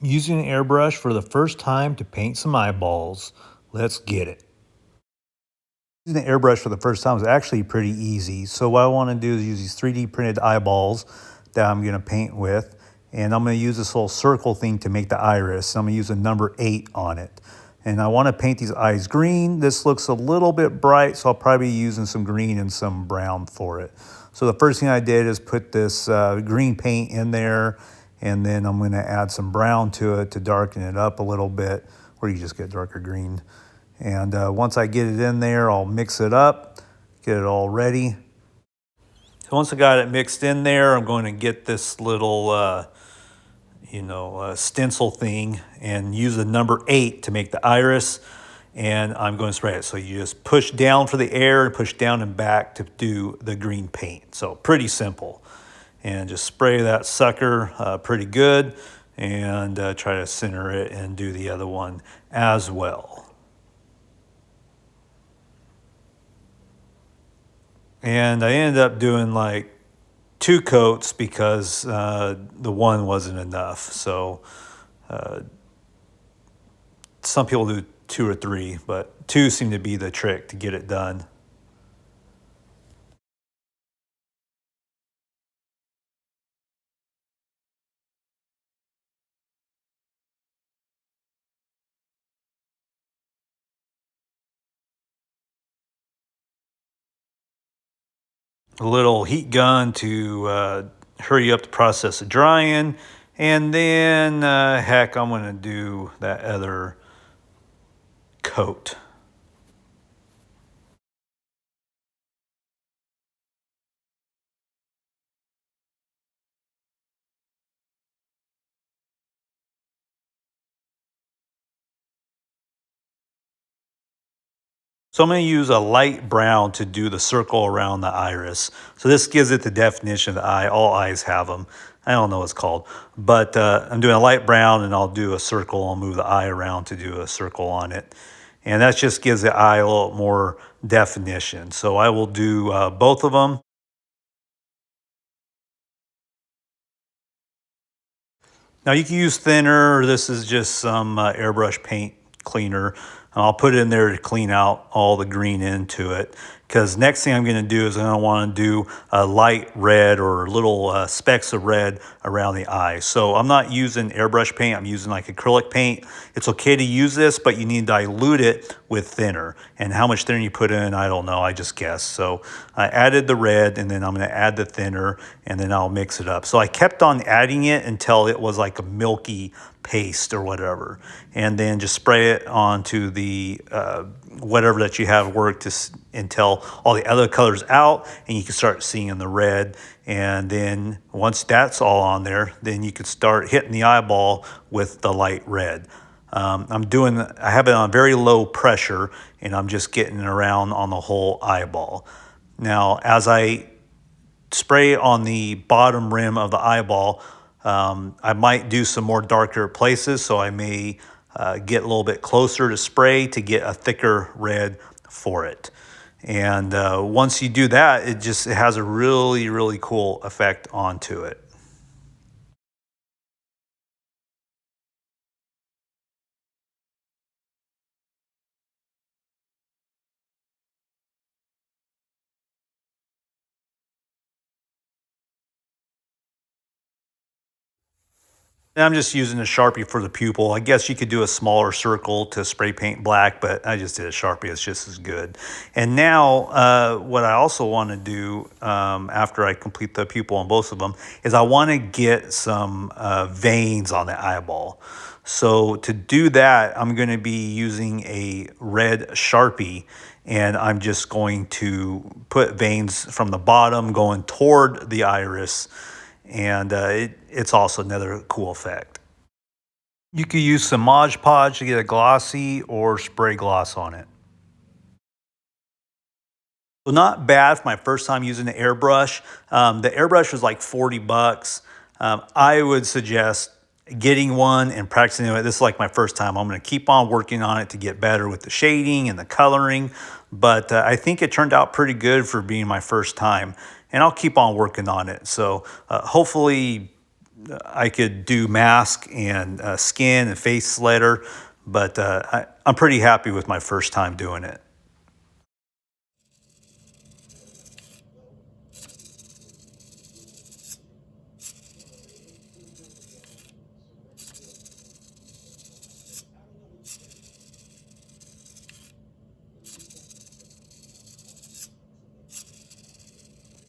Using an airbrush for the first time to paint some eyeballs. Let's get it. Using the airbrush for the first time is actually pretty easy. So what I want to do is use these 3D printed eyeballs that I'm going to paint with. And I'm going to use this little circle thing to make the iris. I'm going to use a number 8 on it. And I want to paint these eyes green. This looks a little bit bright, so I'll probably be using some green and some brown for it. So the first thing I did is put this green paint in there, and then I'm going to add some brown to it to darken it up a little bit, or you just get darker green. And once I get it in there, I'll mix it up, get it all ready. So once I got it mixed in there, I'm going to get this little stencil thing and use the number 8 to make the iris, and I'm going to spray it. So you just push down for the air and push down and back to do the green paint. So pretty simple. And just spray that sucker pretty good, and try to center it and do the other one as well. And I ended up doing like 2 coats because the one wasn't enough. So some people do 2 or 3, but 2 seem to be the trick to get it done. A little heat gun to hurry up the process of drying. And then, heck, I'm going to do that other coat. So I'm going to use a light brown to do the circle around the iris. So this gives it the definition of the eye. All eyes have them. I don't know what it's called. But I'm doing a light brown, and I'll do a circle. I'll move the eye around to do a circle on it. And that just gives the eye a little more definition. So I will do both of them. Now you can use thinner. This is just some airbrush paint cleaner. I'll put it in there to clean out all the green into it, because next thing I'm going to do is I'm going to want to do a light red or little specks of red around the eye. So I'm not using airbrush paint. I'm using like acrylic paint. It's okay to use this, but you need to dilute it with thinner. And how much thinner you put in, I don't know. I just guess. So I added the red, and then I'm going to add the thinner, and then I'll mix it up. So I kept on adding it until it was like a milky paste or whatever, and then just spray it onto the whatever that you have worked until all the other colors out, and you can start seeing the red. And then once that's all on there, then you could start hitting the eyeball with the light red. I have it on very low pressure, and I'm just getting it around on the whole eyeball. Now, as I spray on the bottom rim of the eyeball, I might do some more darker places, so I may get a little bit closer to spray to get a thicker red for it. And once you do that, it has a really, really cool effect onto it. And I'm just using a Sharpie for the pupil. I guess you could do a smaller circle to spray paint black, but I just did a Sharpie. It's just as good. And now what I also want to do after I complete the pupil on both of them is I want to get some veins on the eyeball. So to do that, I'm going to be using a red Sharpie, and I'm just going to put veins from the bottom going toward the iris, and it's also another cool effect. You could use some Mod Podge to get a glossy or spray gloss on it. So not bad for my first time using the airbrush. The airbrush was like 40 bucks. I would suggest getting one and practicing it. This is like my first time. I'm going to keep on working on it to get better with the shading and the coloring. But I think it turned out pretty good for being my first time. And I'll keep on working on it. So hopefully I could do mask and skin and face letter, but I'm pretty happy with my first time doing it.